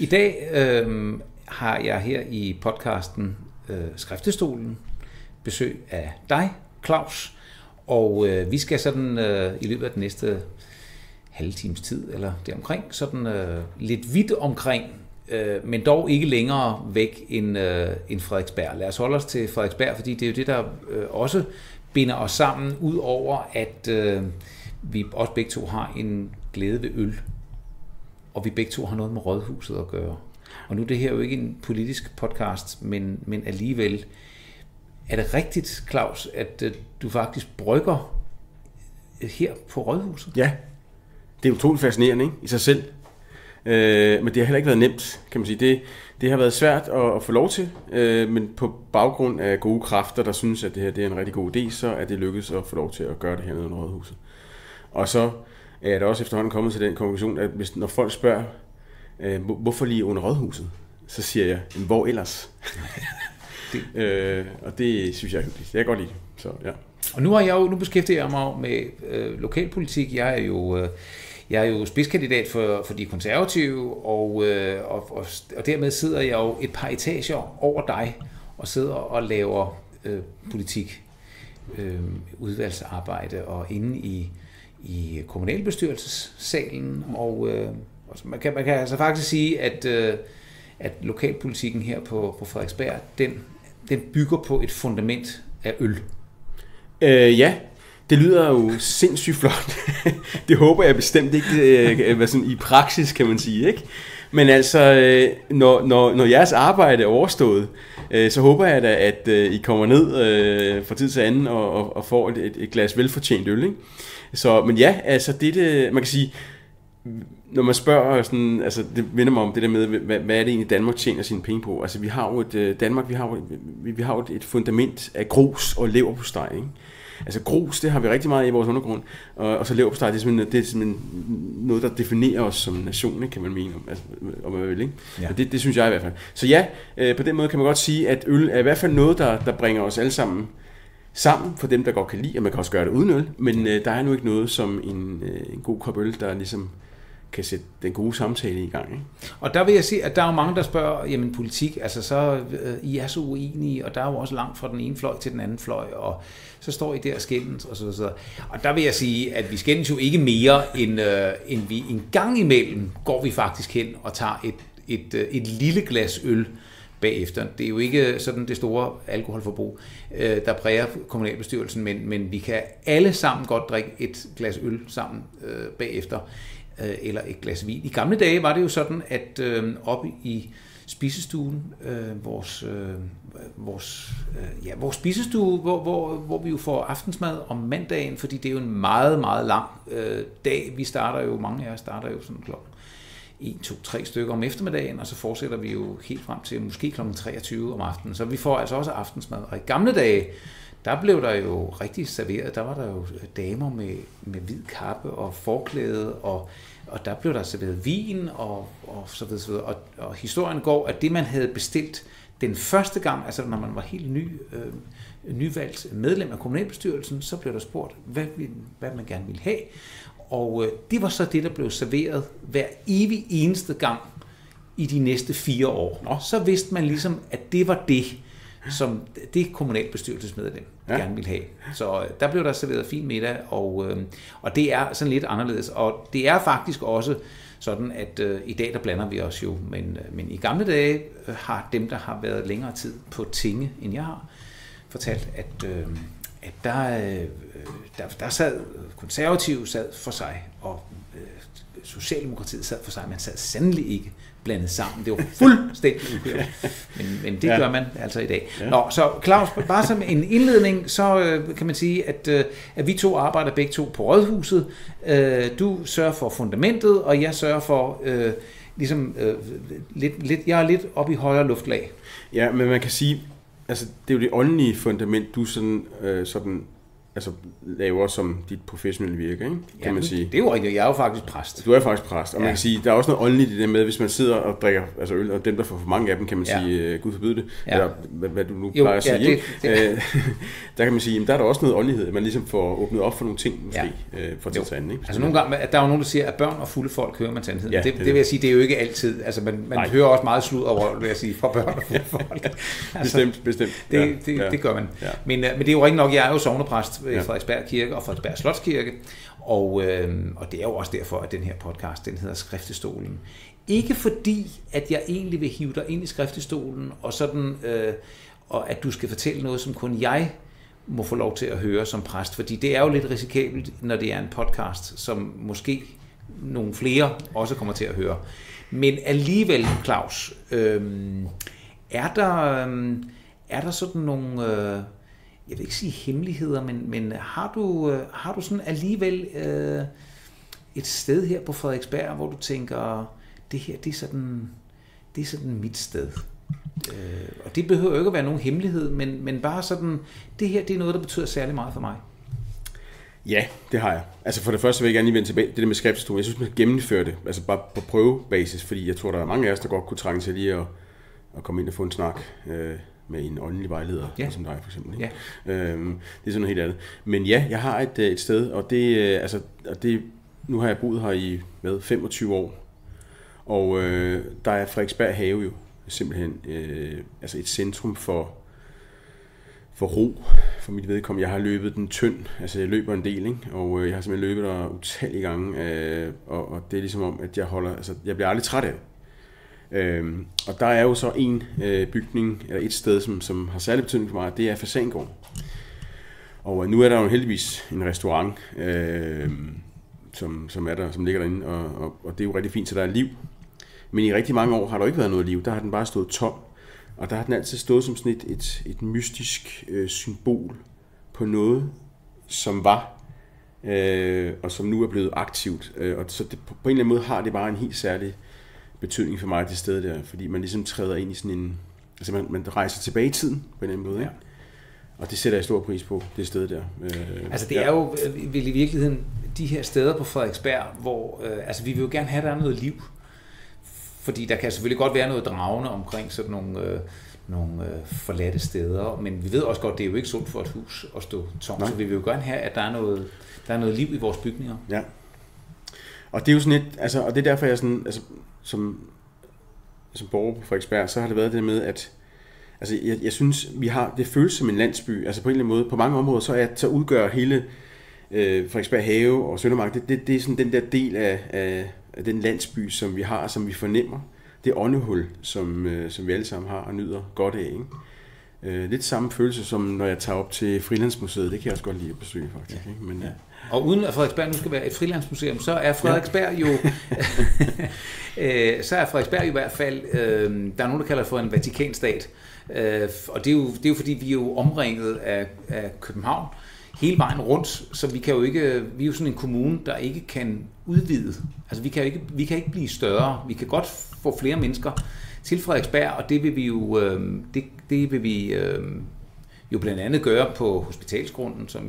I dag har jeg her i podcasten Skriftestolen besøg af dig, Claus, og vi skal sådan i løbet af den næste halve times tid, eller deromkring, sådan lidt vidt omkring, men dog ikke længere væk end Frederiksberg. Lad os holde os til Frederiksberg, fordi det er jo det, der også binder os sammen, ud over at vi også begge to har en glæde ved øl, og vi begge to har noget med Rådhuset at gøre. Og nu er det her jo ikke en politisk podcast, men alligevel. Er det rigtigt, Claus, at du faktisk brygger her på Rådhuset? Ja, det er utroligt fascinerende, ikke? I sig selv. Men det har heller ikke været nemt, kan man sige. Det har været svært at få lov til, men på baggrund af gode kræfter, der synes, at det her det er en rigtig god idé, så er det lykkedes at få lov til at gøre det her nede under Rådhuset. Og så er jeg da også efterhånden kommet til den konklusion, at når folk spørger, hvorfor lige under Rådhuset, så siger jeg, hvor ellers? Og det synes jeg er hyggeligt. Jeg kan godt lide det. Så, ja. Og nu beskæftiger jeg mig med lokalpolitik. Jeg er jo spidskandidat for de konservative, og dermed sidder jeg jo et par etager over dig og sidder og laver politik, udvalgsarbejde og inde i kommunalbestyrelsessalen. Og man kan altså faktisk sige, at lokalpolitikken her på Frederiksberg, den bygger på et fundament af øl. Ja, det lyder jo sindssygt flot. Det håber jeg bestemt ikke sådan i praksis, kan man sige, ikke? Men altså, når jeres arbejde er overstået, så håber jeg da, at I kommer ned fra tid til anden og får et glas velfortjent øl, ikke? Så, men ja, altså det man kan sige, når man spørger sådan, altså det minder mig om det der med, hvad er det egentlig Danmark tjener sine penge på? Altså vi har jo vi har jo et fundament af grus og leverpostej, ikke? Altså grus, det har vi rigtig meget i vores undergrund, og så leverpostej, det er simpelthen noget, der definerer os som nation, ikke, kan man mene, om man vil, ikke? Ja. Det synes jeg i hvert fald. Så ja, på den måde kan man godt sige, at øl er i hvert fald noget, der bringer os alle sammen for dem, der godt kan lide, og man kan også gøre det uden øl, men der er nu ikke noget som en god kop øl, der ligesom kan sætte den gode samtale i gang, ikke? Og der vil jeg sige, at der er jo mange, der spørger, jamen politik, altså så I er så uenige, og der er jo også langt fra den ene fløj til den anden fløj, og så står I der og skændes, og så videre. Og der vil jeg sige, at vi skændes jo ikke mere, end vi en gang imellem går vi faktisk hen og tager et lille glas øl bagefter. Det er jo ikke sådan det store alkoholforbrug, der præger kommunalbestyrelsen, men vi kan alle sammen godt drikke et glas øl sammen bagefter, eller et glas vin. I gamle dage var det jo sådan, at oppe i spisestuen, vores spisestue, hvor vi jo får aftensmad om mandagen, fordi det er jo en meget, meget lang dag. Mange af os starter jo sådan klokken 1, 2, 3 stykker om eftermiddagen, og så fortsætter vi jo helt frem til måske kl. 23 om aftenen. Så vi får altså også aftensmad. Og i gamle dage, der blev der jo rigtig serveret. Der var der jo damer med hvid kappe og forklæde, og der blev der serveret vin og så videre, så videre. Og historien går, at det man havde bestilt den første gang, altså når man var helt nyvalgt medlem af kommunalbestyrelsen, så blev der spurgt, hvad man gerne ville have. Og det var så det, der blev serveret hver evig eneste gang i de næste 4 år. Og så vidste man ligesom, at det var det, som det kommunalbestyrelsesmedlem gerne ville have. Så der blev der serveret fin middag, og det er sådan lidt anderledes. Og det er faktisk også sådan, at i dag der blander vi os jo, men i gamle dage har dem, der har været længere tid på tinge, end jeg har, fortalt, at der sad konservative sad for sig, og Socialdemokratiet sad for sig. Man sad sandelig ikke blandet sammen. Det var fuldstændig uhørt. Men det gør man altså i dag. Ja. Nå, så Claus, bare som en indledning, så kan man sige, at vi to arbejder begge to på Rådhuset. Du sørger for fundamentet, og jeg sørger for jeg er lidt oppe i højere luftlag. Ja, men man kan sige, altså det er jo det åndelige fundament, du sådan altså laver som dit professionelle virke, ikke? Kan man sige. Det er jo rigtigt. Jeg er jo faktisk præst. Du er faktisk præst, og man kan sige, der er også noget åndeligt i det med, hvis man sidder og drikker altså øl, og dem, der får for mange af dem, kan man sige, Gud forbyde det, eller hvad du nu plejer at sige. Der kan man sige, der er der også noget åndelighed, at man ligesom får åbnet op for nogle ting, måske, for til anden. Ikke? Altså nogle gange, der er jo nogen, der siger, at børn og fulde folk hører man sandheden. Ja, det vil jeg sige, det er jo ikke altid. Altså man hører også meget slud over, vil jeg sige, fra børn og fulde folk. Altså, bestemt. Det gør man. Ja. Men det er jo rigtigt nok, jeg er jo sognepræst ved Frederiksberg Kirke og Frederiksberg Slotskirke, og det er jo også derfor, at den her podcast, den hedder Skriftestolen. Ikke fordi, at jeg egentlig vil hive dig ind i skriftestolen, og sådan, og at du skal fortælle noget, som kun jeg må få lov til at høre som præst, fordi det er jo lidt risikabelt, når det er en podcast, som måske nogle flere også kommer til at høre. Men alligevel, Claus, er der sådan nogle, jeg vil ikke sige hemmeligheder, men har du sådan alligevel et sted her på Frederiksberg, hvor du tænker, det her, det er sådan mit sted. Og det behøver jo ikke at være nogen hemmelighed, men bare sådan, det her, det er noget, der betyder særlig meget for mig. Ja, det har jeg. Altså for det første vil jeg gerne lige vende tilbage det der med skriftestolen. Jeg synes, man skal gennemføre det, altså bare på prøvebasis, fordi jeg tror, der er mange af os, der godt kunne trænge til lige at komme ind og få en snak med en åndelig vejleder, som dig for eksempel. Ikke? Ja. Det er sådan noget helt andet. Men ja, jeg har et sted, og det nu har jeg boet her i 25 år, og der er Frederiksberg Have jo simpelthen altså et centrum for ro, for mit vedkommende. Jeg har løbet den tynd, altså jeg løber en del, ikke? Og jeg har simpelthen løbet der utallige gange, og det er ligesom om, at jeg bliver aldrig træt af det. Og der er jo så en bygning, eller et sted, som har særlig betydning for mig, det er Fasangaarden. Og nu er der jo heldigvis en restaurant, som er der, som ligger derinde, og det er jo rigtig fint, så der er liv. Men i rigtig mange år har der ikke været noget liv, der har den bare stået tom. Og der har den altid stået som sådan et mystisk symbol på noget, som var, og som nu er blevet aktivt. Og så det, på en eller anden måde har det bare en helt særlig betydning for mig, det sted der, fordi man ligesom træder ind i sådan en, altså man rejser tilbage i tiden på en eller anden måde, ikke? Og det sætter jeg stor pris på, det sted der. Altså det er jo vel i virkeligheden de her steder på Frederiksberg, hvor altså vi vil jo gerne have, der er noget liv. Fordi der kan selvfølgelig godt være noget dragende omkring sådan nogle forladte steder, men vi ved også godt, det er jo ikke sundt for et hus at stå tomt, så vi vil jo gerne have, at der er noget liv i vores bygninger. Ja. Og det er jo sådan et, altså, og det er derfor jeg sådan, altså som borger på Frederiksberg, så har det været det med, at altså jeg synes, vi har, det føles som en landsby, altså på en eller anden måde, på mange områder, så udgør hele Frederiksberg Have og Søndermark, det er sådan den der del af den landsby, som vi har, som vi fornemmer, det åndehul, som vi alle sammen har og nyder godt af, ikke? Lidt samme følelse, som når jeg tager op til Frilandsmuseet, det kan jeg også godt lide at besøge, faktisk. Ikke? Men, ja. Og uden at Frederiksberg nu skal være et frilandsmuseum, så er Frederiksberg jo så er Frederiksberg i hvert fald, der er nogen, der kalder det for en Vatikanstat, og det er jo fordi, vi er jo omringet af København hele vejen rundt, så vi kan jo ikke, vi er jo sådan en kommune, der ikke kan udvide. Altså vi kan ikke blive større. Vi kan godt få flere mennesker til Frederiksberg, og det vil vi jo jo blandt andet gøre på Hospitalsgrunden, som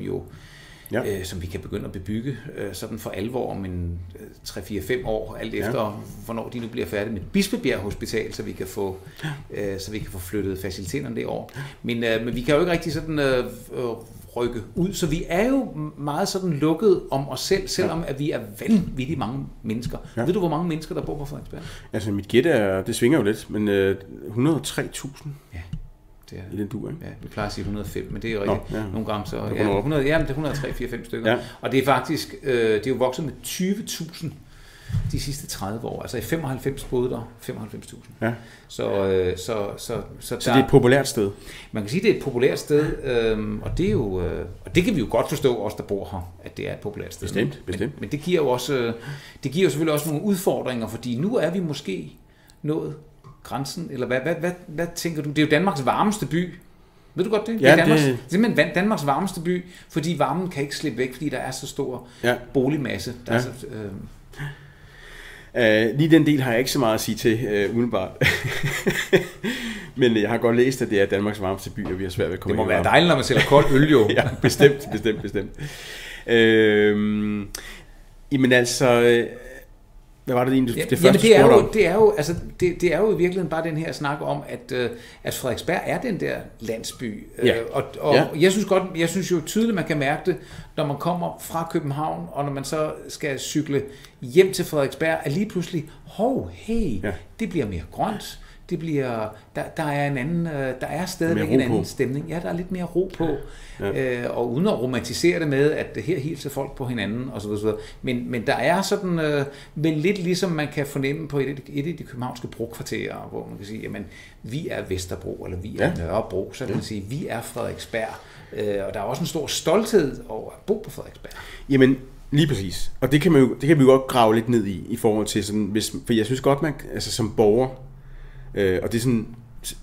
vi kan begynde at bebygge sådan for alvor om en 3-4-5 år, alt efter hvornår de nu bliver færdige med Bispebjerg Hospital, så vi kan få flyttet faciliteterne derover. Men vi kan jo ikke rigtig sådan rykke ud, så vi er jo meget sådan lukket om os selv, selvom at vi er vanvittigt mange mennesker. Ja. Ved du, hvor mange mennesker, der bor på Frederiksberg? Altså mit gæt det svinger jo lidt, men 103.000. Ja. Det er, i den dur, ikke? Ja, vi plejer at sige 105, men det er jo rigtigt. Nogle gange så... det er 103-4-5 stykker. Ja. Og det er faktisk... det er jo vokset med 20.000 de sidste 30 år. Altså i 95 boede der 95.000. Ja. Så det er et populært sted? Man kan sige, det er et populært sted, og det er jo... og det kan vi jo godt forstå, os der bor her, at det er et populært sted. Bestemt. Men det giver jo også... Det giver jo selvfølgelig også nogle udfordringer, fordi nu er vi måske nået grænsen, eller hvad tænker du? Det er jo Danmarks varmeste by. Ved du godt det? Ja, det er simpelthen Danmarks varmeste by, fordi varmen kan ikke slippe væk, fordi der er så stor boligmasse. Der er så, Lige den del har jeg ikke så meget at sige til, umiddelbart. Men jeg har godt læst, at det er Danmarks varmeste by, og vi har svært ved at komme Det må være dejligt, når man sælger koldt øl, jo. Ja, bestemt. Jamen altså, hvad var det egentlig, det første spurgte om? Det er jo i virkeligheden bare den her snak om, at Frederiksberg er den der landsby. Ja. Jeg synes jo tydeligt, man kan mærke det, når man kommer fra København, og når man så skal cykle hjem til Frederiksberg, at lige pludselig, det bliver mere grønt. Det bliver, der er en anden, der er stadigvæk en anden stemning. Ja, der er lidt mere ro på. Ja. Og uden at romantisere det med, at her hilser folk på hinanden og så videre. Men der er sådan vel lidt ligesom man kan fornemme på et af de københavnske brokvarterer, hvor man kan sige, jamen vi er Vesterbro, eller vi er Nørrebro, så kan man sige, vi er Frederiksberg. Og der er også en stor stolthed over at bo på Frederiksberg. Jamen, lige præcis. Og det kan vi jo godt grave lidt ned i forhold til sådan, for jeg synes godt, man altså som borger, og det er sådan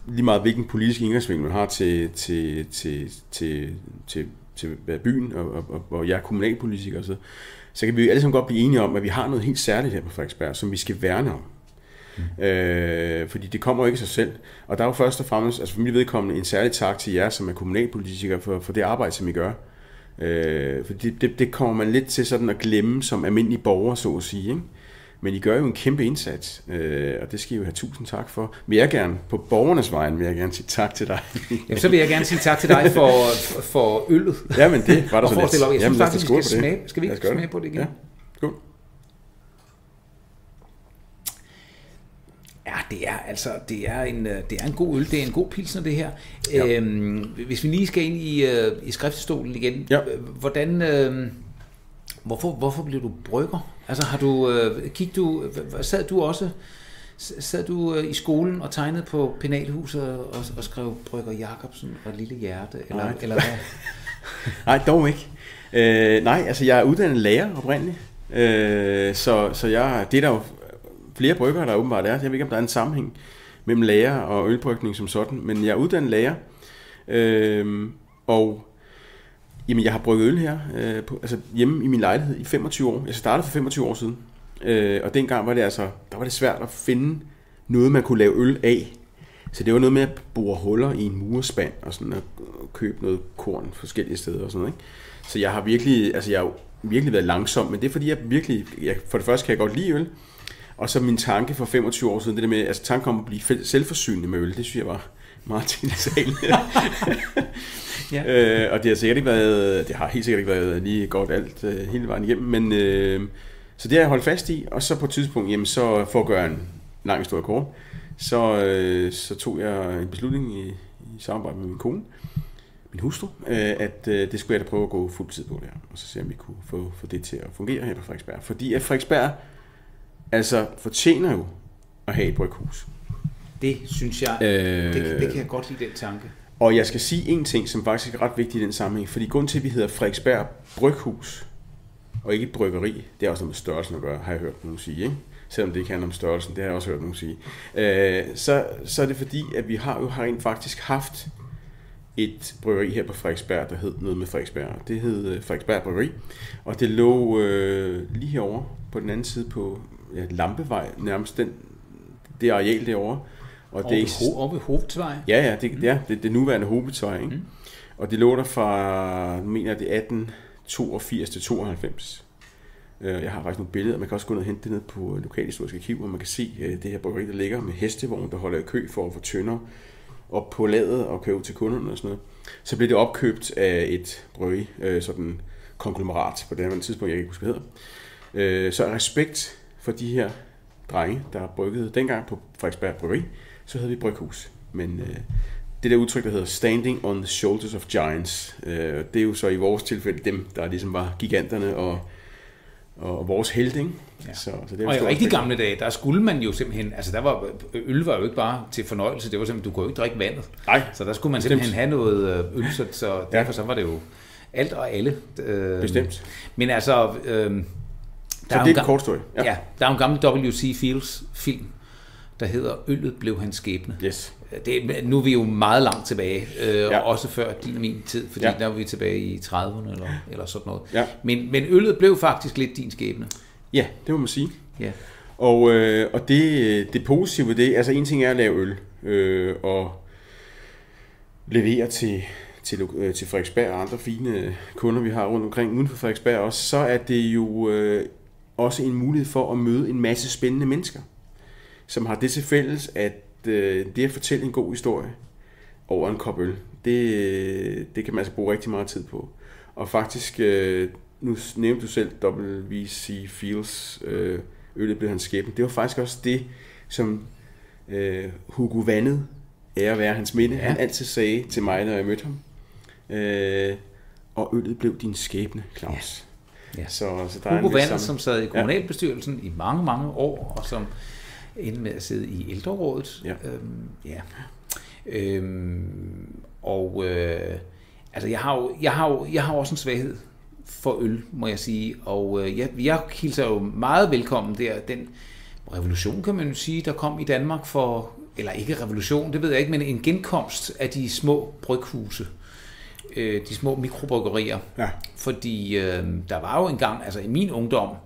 lige meget hvilken politisk indgangsvinkel man har til byen, og jeg er kommunalpolitiker, så kan vi jo alle sammen godt blive enige om, at vi har noget helt særligt her på Frederiksberg, som vi skal værne om. Fordi det kommer jo ikke sig selv. Og der er jo først og fremmest, altså for mit vedkommende, en særlig tak til jer, som er kommunalpolitikere, for det arbejde, som I gør. For det kommer man lidt til sådan at glemme som almindelig borger, så at sige, ikke? Men I gør jo en kæmpe indsats, og det skal I jo have tusind tak for. Vil jeg gerne, på borgernes vejen, vil jeg gerne sige tak til dig. Jamen, så vil jeg gerne sige tak til dig for øllet. Jamen, det var der så lidt. Jeg synes faktisk, vi skal smage. Skal vi ikke smage på det igen? Ja, skål. Ja, det er en god øl, det er en god pilsner, det her. Ja. Hvis vi lige skal ind i skriftstolen igen, hvorfor blev du brygger? Altså sad du i skolen og tegnede på penalhuset og skrev Brygger Jacobsen og Lille Hjerte, eller hvad? Nej, dog ikke. Nej, altså jeg er uddannet lærer oprindeligt, så det er der jo flere bryggere, der åbenbart er. Jeg ved ikke, om der er en sammenhæng mellem lærer og ølbrygning som sådan, men jeg er uddannet lærer, og jamen, jeg har brygget øl her, hjemme i min lejlighed i 25 år. Jeg startede for 25 år siden, og dengang var det svært at finde noget, man kunne lave øl af. Så det var noget med at bore huller i en murspand og sådan at købe noget korn forskellige steder og sådan noget, ikke? Så jeg har virkelig været langsom, men det er fordi for det første kan jeg godt lide øl, og så min tanke for 25 år siden, det der med, altså tanken om at blive selvforsynende med øl, det synes jeg var meget tiltalende. Ja. Og det har helt sikkert ikke været lige godt alt hele vejen igennem, men så det har jeg holdt fast i, og så på et tidspunkt, jamen så for at gøre en lang historie kort, så tog jeg en beslutning i samarbejde med min kone, min hustru, at det skulle jeg da prøve at gå fuld tid på der, og så se om vi kunne få det til at fungere her på Frederiksberg, fordi at Frederiksberg altså fortjener jo at have et bryghus. Det synes jeg, det kan jeg godt lide, den tanke. Og jeg skal sige en ting, som faktisk er ret vigtig i den sammenhæng, fordi grunden til, at vi hedder Frederiksberg Bryghus, og ikke et bryggeri, det er også noget med størrelsen at gøre, har jeg hørt nogen sige, ikke? Selvom det ikke handler om størrelsen, det har jeg også hørt nogen sige. Så er det fordi, at vi har rent faktisk haft et bryggeri her på Frederiksberg, der hed noget med Frederiksberg. Det hed Frederiksberg Bryggeri, og det lå lige herovre på den anden side på Lampevej, nærmest det areal derovre. Og over ved Hovedvej? Ja, det nuværende Hovedvej, ikke? Og det lå der fra, mener jeg, det 1882 til 92. Jeg har faktisk nogle billeder, man kan også gå ned og hente det ned på Lokalhistorisk Arkiv, hvor man kan se det her bryggeri, der ligger med hestevogn, der holder i kø for at få tønder op på ladet og køre ud til kunderne og sådan noget. Så blev det opkøbt af et bryggeri, sådan konglomerat på det her tidspunkt, jeg ikke husker, hvad hedder. Så respekt for de her drenge, der bryggede dengang på Frederiksberg Bryggeri, så havde vi bryghus. Men det der udtryk, der hedder standing on the shoulders of giants, det er jo så i vores tilfælde dem, der ligesom var giganterne og vores helte, ikke? Ja. Så det og i rigtig gamle dage, der skulle man jo simpelthen, altså øl var jo ikke bare til fornøjelse, det var simpelthen, du kunne jo ikke drikke vandet. Nej. Så der skulle man simpelthen have noget øl, så derfor så var det jo alt og alle. Bestemt. Men altså... så det er en kort historie. Ja, der er en gammel W.C. Fields film, der hedder Øllet blev hans skæbne. Yes. Nu er vi jo meget langt tilbage, også før din og min tid, fordi der var vi tilbage i 30'erne eller sådan noget. Ja. Men øllet blev faktisk lidt din skæbne. Ja, det må man sige. Ja. Og det positive ved det, altså en ting er at lave øl, og levere til Frederiksberg og andre fine kunder, vi har rundt omkring uden for Frederiksberg også, så er det jo også en mulighed for at møde en masse spændende mennesker, som har det til fælles, at det at fortælle en god historie over en kop øl, det kan man altså bruge rigtig meget tid på. Og faktisk, nu nævnte du selv W.C. Fields øllet blev hans skæbne. Det var faktisk også det, som Hugo Vandet, ære være hans minde, han altid sagde til mig, når jeg mødte ham. Og øllet blev din skæbne, Claus. Ja. Ja. Så der Hugo Vandet, som sad i kommunalbestyrelsen i mange, mange år, og som endte med at sidde i ældrerådet. Ja. Altså jeg har også en svaghed for øl, må jeg sige, og jeg hilser jo meget velkommen der, den revolution, kan man jo sige, der kom i Danmark for, eller ikke revolution, det ved jeg ikke, men en genkomst af de små bryghuse, de små mikrobryggerier, fordi der var jo engang, altså i min ungdom,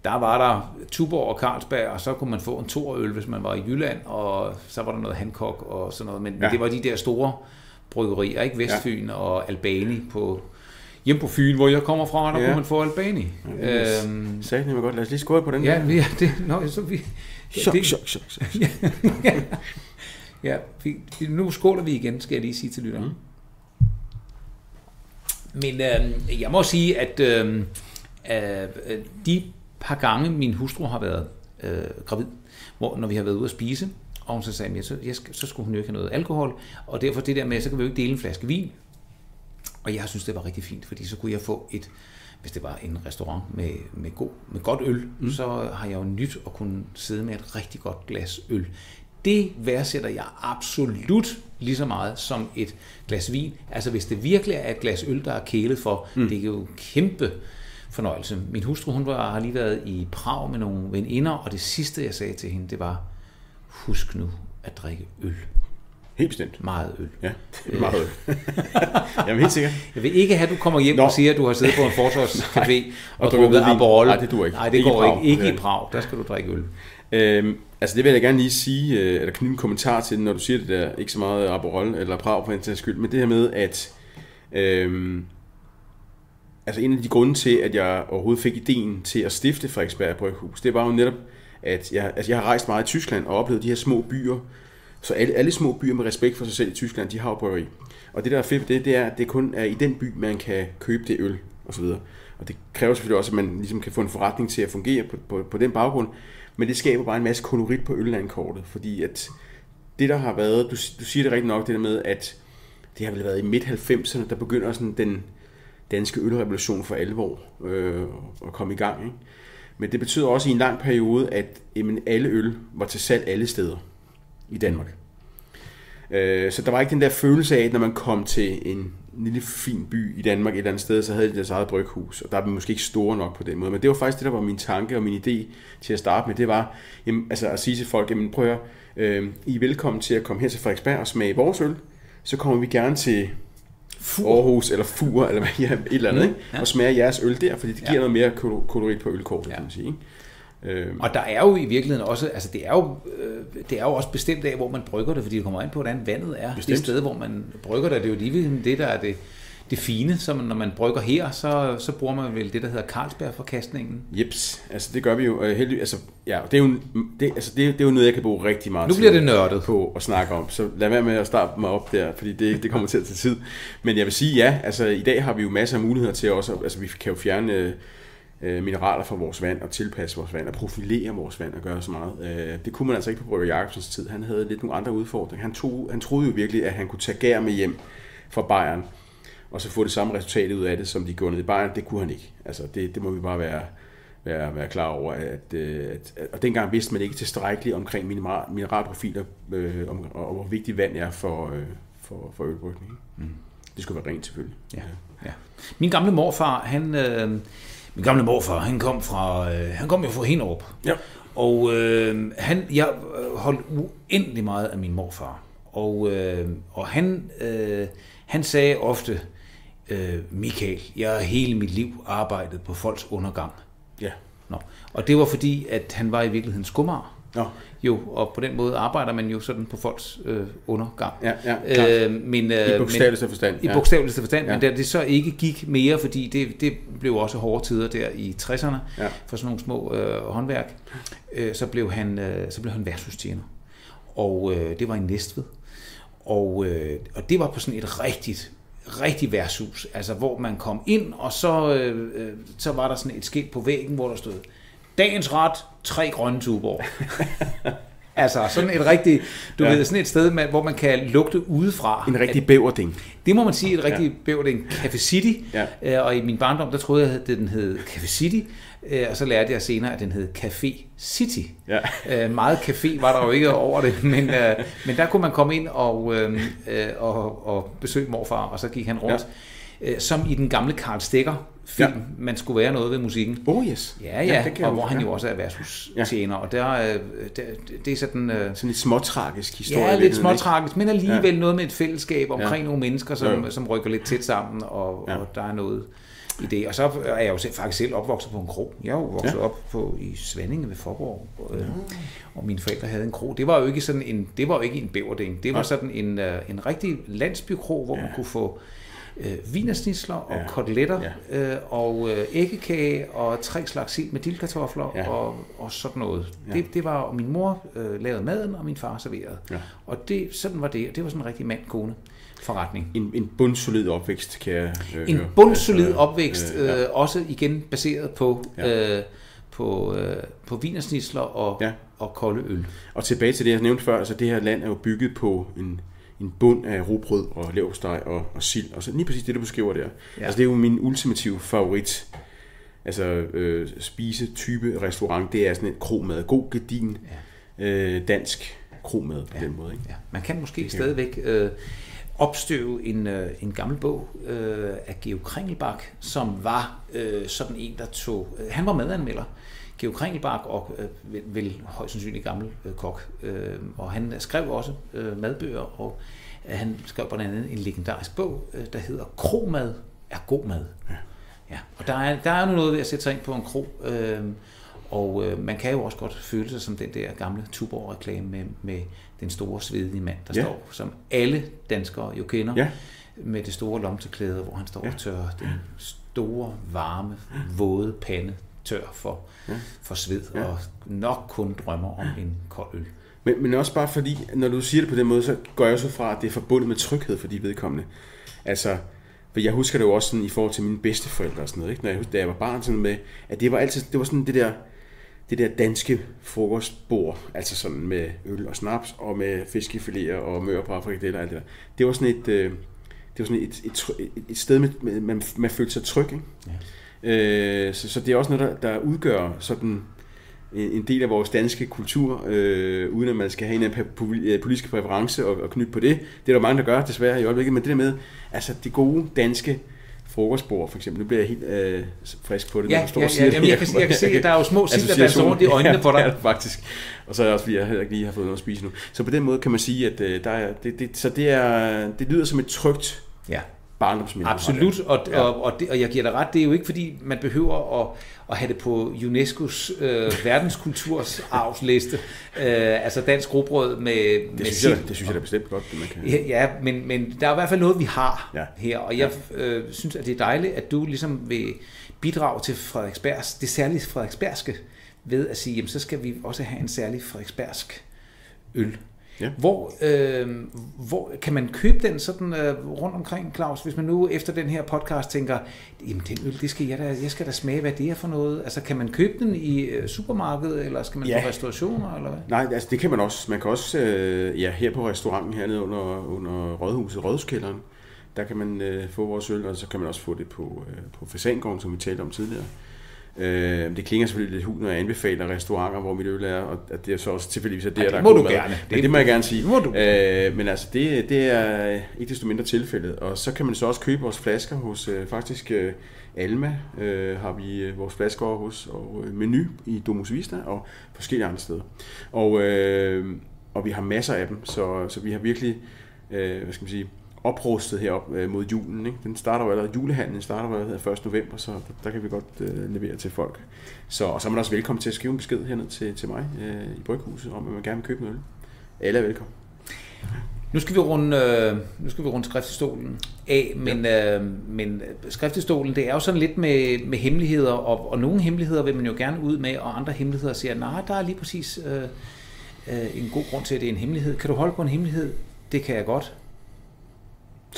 der var der Tuborg og Carlsberg, og så kunne man få en torøl, hvis man var i Jylland, og så var der noget Hancock og sådan noget, men det var de der store bryggerier, ikke? Vestfyn og Albani hjemme på Fyn, hvor jeg kommer fra, der kunne man få Albani. Sagde det godt, lad os lige skåle på den. Nu skåler vi igen, skal jeg lige sige til lytteren. Men jeg må sige, at de par gange min hustru har været gravid, når vi har været ude at spise, og hun så sagde, så skulle hun jo ikke have noget alkohol, og derfor det der med, så kan vi jo ikke dele en flaske vin. Og jeg synes, det var rigtig fint, fordi så kunne jeg få hvis det var en restaurant med godt øl, så har jeg jo nyt at kunne sidde med et rigtig godt glas øl. Det værdsætter jeg absolut lige så meget som et glas vin. Altså hvis det virkelig er et glas øl, der er kælet for, det er jo kæmpe fornøjelse. Min hustru, hun har lige været i Prag med nogle veninder, og det sidste, jeg sagde til hende, det var, husk nu at drikke øl. Helt bestemt. Meget øl. Ja, meget øl. Jamen helt sikkert. Jeg vil ikke have, at du kommer hjem og siger, at du har siddet på en fortorvscafé og drukket Aperol. Nej, det duer ikke. Nej, det går ikke. Ikke i Prag. Der skal du drikke øl. Altså det vil jeg gerne lige sige, eller knytte en kommentar til, når du siger det der, ikke så meget Aperol eller Prag for en sags skyld, men det her med, at altså en af de grunde til, at jeg overhovedet fik ideen til at stifte Frederiksberg Bryghus, det var jo netop, at jeg har rejst meget i Tyskland og oplevet de her små byer. Så alle små byer med respekt for sig selv i Tyskland, de har jo bryggeri. Og det der er fedt, det er, at det kun er i den by, man kan købe det øl og så videre. Og det kræver selvfølgelig også, at man ligesom kan få en forretning til at fungere på den baggrund. Men det skaber bare en masse kolorit på øllandkortet, fordi at det der har været, du siger det rigtig nok, det der med, at det har vel været i midt-90'erne, der begynder sådan den danske ølrevolution for alvor at komme i gang. Ikke? Men det betyder også i en lang periode, at alle øl var til salg alle steder i Danmark. Så der var ikke den der følelse af, at når man kom til en lille fin by i Danmark et eller andet sted, så havde de deres eget bryghus, og der var måske ikke store nok på den måde. Men det var faktisk det, der var min tanke og min idé til at starte med. Det var at sige til folk, prøv at I er velkommen til at komme her til Frederiksberg og smage vores øl. Så kommer vi gerne til Aarhus eller Fur eller et eller andet, og smager jeres øl der, fordi det giver noget mere kolorit på ølkortet, kan man sige. Ikke? Og der er jo i virkeligheden også, altså det er jo også bestemt af, hvor man brygger det, fordi det kommer ind på, hvordan vandet er. Bestemt. Det sted, hvor man brygger det, det er jo lige det, der er det fine, så når man brygger her, så bruger man vel det, der hedder Carlsberg-forkastningen. Jeps, altså det gør vi jo heldigvis. Altså, ja, det er jo noget, jeg kan bruge rigtig meget nu bliver det nørdet på at snakke om, så lad være med at starte mig op der, fordi det kommer til at tage tid. Men jeg vil sige, ja, altså i dag har vi jo masser af muligheder til også, altså vi kan jo fjerne mineraler fra vores vand og tilpasse vores vand og profilere vores vand og gøre så meget. Det kunne man altså ikke på Brygger Jacobsens tid. Han havde lidt nogle andre udfordringer. Han troede jo virkelig, at han kunne tage gær med hjem fra Bayern og så få det samme resultat ud af det, som de gjorde ned i Bayern. Det kunne han ikke. Altså det må vi bare være klar over. Og dengang vidste man ikke tilstrækkeligt omkring mineralprofiler og hvor vigtigt vand er for ølbrygning. Det skulle være rent selvfølgelig. Ja. Min gamle morfar, han kom jo fra Hinderup. Ja. Og jeg holdt uendelig meget af min morfar. Og han sagde ofte, Michael, jeg har hele mit liv arbejdet på folks undergang. Ja. Nå. Og det var fordi, at han var i virkeligheden skummer. Nå. Jo, og på den måde arbejder man jo sådan på folks undergang. Men, i bogstaveligste forstand. I bogstaveligste forstand, men da det så ikke gik mere, fordi det blev også hårde tider der i 60'erne for sådan nogle små håndværk, så blev han værtshustjener. Og det var i Næstved. Og det var på sådan et rigtig værtshus, altså hvor man kom ind, og så var der sådan et skilt på væggen, hvor der stod: dagens ret, 3 grønne tuborg. Altså sådan et rigtigt, ved, sådan et sted, hvor man kan lugte udefra. En rigtig bæverding. Det må man sige, et rigtig bæverding. Café City. Og i min barndom, der troede jeg, at den hed Café City. Og så lærte jeg senere, at den hed Café City. Meget café var der jo ikke over det, men der kunne man komme ind og besøge morfar, og så gik han rundt. Som i den gamle Karl Stikker film, man skulle være noget ved musikken. Yes. Og hvor han jo også er værtshustjener, og det er sådan... sådan et småtragisk historie. Ja, lidt småtragisk, men alligevel noget med et fællesskab omkring nogle mennesker, som rykker lidt tæt sammen, og der er noget i det. Og så er jeg jo faktisk selv opvokset på en kro. Jeg er jo vokset op i Svanninge ved Faaborg, og mine forældre havde en kro. Det var jo ikke sådan en bæverding. Det var sådan en rigtig landsbykro, hvor man kunne få wienersnitsler og koteletter og æggekage og 3 slags sild med dildkartofler og sådan noget. Det var, og min mor lavede maden, og min far serverede. Og sådan var det. Det var sådan en rigtig mand-kone forretning. En bundsolid opvækst, kan jeg høre. En bundsolid opvækst, også igen baseret på wienersnitsler og kolde øl. Og tilbage til det, jeg nævnte før, altså det her land er jo bygget på en bund af rugbrød og leverpostej og sild, og så lige præcis det, du beskriver der. Altså det er jo min ultimative favorit, altså spisetype restaurant, det er sådan et kromad, god gedin dansk kromad på den måde. Ikke? Ja. Man kan måske stadigvæk opstøve en gammel bog af Georg Kringelbach, som var sådan en, der tog... Han var madanmelder, Georg Kringelbach, og vel højst sandsynligt gammel kok. Og han skrev også madbøger, og han skrev blandt andet en legendarisk bog, der hedder Kromad er god mad. Ja. Og der er noget ved at sætte sig ind på en kro, og man kan jo også godt føle sig som den der gamle Tuborg-reklame med den store svedige mand, der står, som alle danskere jo kender, med det store lomteklæde, hvor han står og tørrer den store, varme, våde pande tør for sved, og nok kun drømmer om en kold øl. Men også bare fordi, når du siger det på den måde, så går jeg også fra, at det er forbundet med tryghed for de vedkommende. Altså, for jeg husker det jo også sådan i forhold til mine bedsteforældre og sådan noget, ikke? Da jeg var barn, sådan med, at det var sådan det der danske frokostbord, altså sådan med øl og snaps, og med fiskefiléer og mørbrad og frikadeller og alt det der. Det var sådan et sted, man følte sig tryg, ikke? Ja. Så det er også noget, der udgør sådan en del af vores danske kultur, uden at man skal have en politisk præference og knytte på det. Det er der mange, der gør desværre i øjeblikket, men det der med, altså det gode danske frokostbord, for eksempel, nu bliver jeg helt frisk på det, når du står og siger det. Jeg kan se, at der er jo små sild, der danser rundt i øjnene på dig. Ja, faktisk. Og så er det også, fordi jeg heller ikke lige har fået noget at spise nu. Så på den måde kan man sige, at det lyder som et trygt barndomsminde. Absolut, og jeg giver dig ret, det er jo ikke fordi, man behøver at have det på UNESCO's verdenskultursarvsliste, altså dansk rugbrød med det synes jeg da bestemt godt, det man kan. Ja, men der er i hvert fald noget, vi har her, og jeg synes, at det er dejligt, at du ligesom vil bidrage til det særlige frederiksbergske, ved at sige, jamen så skal vi også have en særlig frederiksbergsk øl. Ja. Hvor kan man købe den sådan rundt omkring, Claus, hvis man nu efter den her podcast tænker, jamen den øl, det skal jeg skal da smage, hvad det er for noget. Altså kan man købe den i supermarkedet, eller skal man på restaurationer, eller hvad? Nej, altså det kan man også. Man kan også, her på restauranten hernede under Rådhuset, Rådhuskælderen, der kan man få vores øl, og så kan man også få det på Fasangaarden, som vi talte om tidligere. Det klinger selvfølgelig lidt hul, når jeg anbefaler restauranter, hvor mit øl er, og det er så også tilfældigvis der er må du gerne. Det må jeg gerne sige. Men altså, det er ikke desto mindre tilfældet. Og så kan man så også købe vores flasker hos faktisk Alma, har vi vores flasker hos, og Menu i Domus Vista, og forskellige andre steder. Og vi har masser af dem, så vi har virkelig, oprustet herop mod julen. Ikke? Den starter jo allerede, julehandlen starter jo 1. november, så der kan vi godt levere til folk. Og så er man også velkommen til at skrive en besked herned til mig i Bryghuset, om at man gerne vil købe en øl. Alle er velkommen. Nu skal vi runde skriftestolen af, men skriftestolen, det er jo sådan lidt med hemmeligheder, og nogle hemmeligheder vil man jo gerne ud med, og andre hemmeligheder siger, nej, der er lige præcis en god grund til, at det er en hemmelighed. Kan du holde på en hemmelighed? Det kan jeg godt.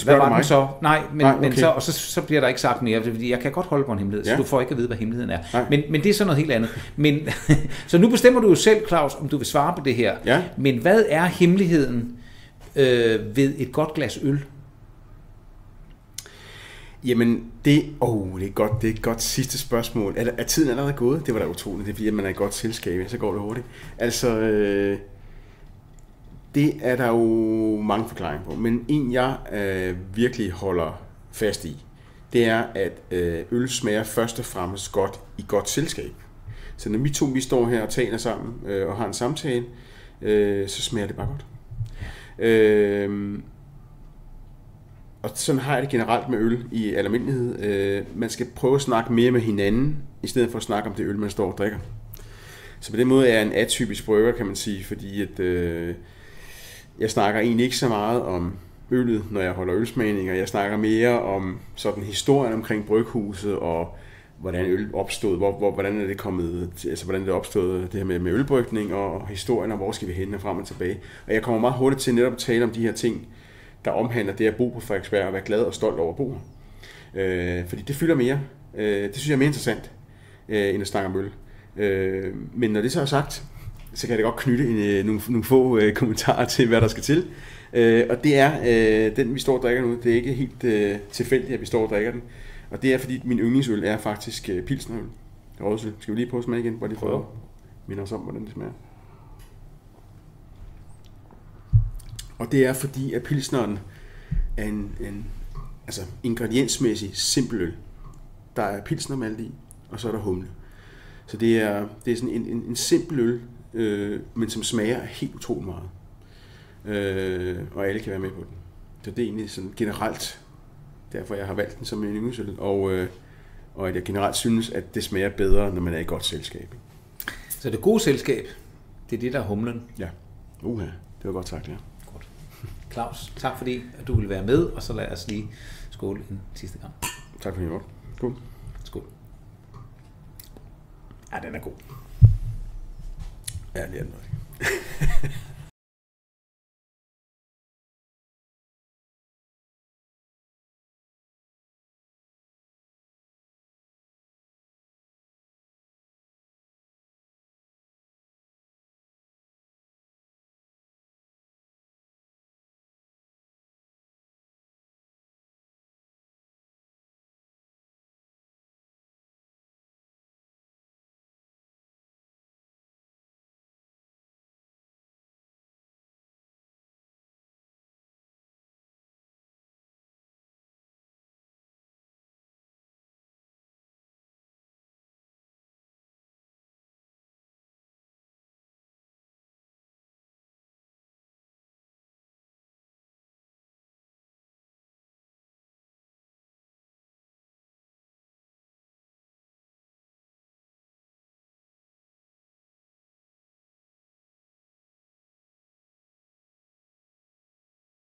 Hvad var den så? Nej, okay. Men så bliver der ikke sagt mere, fordi jeg kan godt holde på en hemmelighed, så du får ikke at vide, hvad hemmeligheden er. Men det er sådan noget helt andet. Men, så nu bestemmer du jo selv, Claus, om du vil svare på det her. Ja. Men hvad er hemmeligheden ved et godt glas øl? Jamen, det er et godt sidste spørgsmål. Er tiden allerede gået? Det var da utroligt. Det er fordi, at man er i godt selskab, så går det hurtigt. Altså, det er der jo mange forklaringer på. Men en, jeg virkelig holder fast i, det er, at øl smager først og fremmest godt i godt selskab. Så når vi står her og taler sammen og har en samtale, så smager det bare godt. Og sådan har jeg det generelt med øl i almindelighed. Man skal prøve at snakke mere med hinanden, i stedet for at snakke om det øl, man står og drikker. Så på den måde er jeg en atypisk brygger, kan man sige, fordi at, jeg snakker egentlig ikke så meget om øllet, når jeg holder ølsmagninger. Jeg snakker mere om sådan historien omkring bryghuset, og hvordan øl opstod, hvordan er det kommet, altså hvordan det opstod det her med ølbrygning, og historien om, hvor skal vi hen og frem og tilbage. Og jeg kommer meget hurtigt til netop at tale om de her ting, der omhandler det at bo på Frederiksberg og være glad og stolt over at bo her. Fordi det fylder mere. Det synes jeg er mere interessant, end at snakke om øl. Men når det så er sagt, så kan jeg da godt knytte nogle få kommentarer til, hvad der skal til. Og det er den, vi står og drikker nu. Det er ikke helt tilfældigt, at vi står og drikker den. Og det er, fordi min yndlingsøl er faktisk pilsnerøl. Rådsøl. Skal vi lige prøve at smage igen? Bare lige for at minde os om, hvordan det smager. Og det er fordi, at pilsneren er en ingrediensmæssig simpel øl. Der er pilsnermalt i, og så er der humle. Så det er sådan en simpel øl, men som smager helt utroligt meget. Og alle kan være med på den. Så det er egentlig sådan generelt, derfor jeg har valgt den som en yndlingsøl, og at jeg generelt synes, at det smager bedre, når man er i godt selskab. Så det gode selskab, det er det, der er humlen? Ja. Det var godt sagt, ja. Godt. Claus, tak fordi at du ville være med, og så lad os lige skåle en sidste gang. Tak fordi I var. Skål. Skål. Ja, den er god. Ja, det er den også.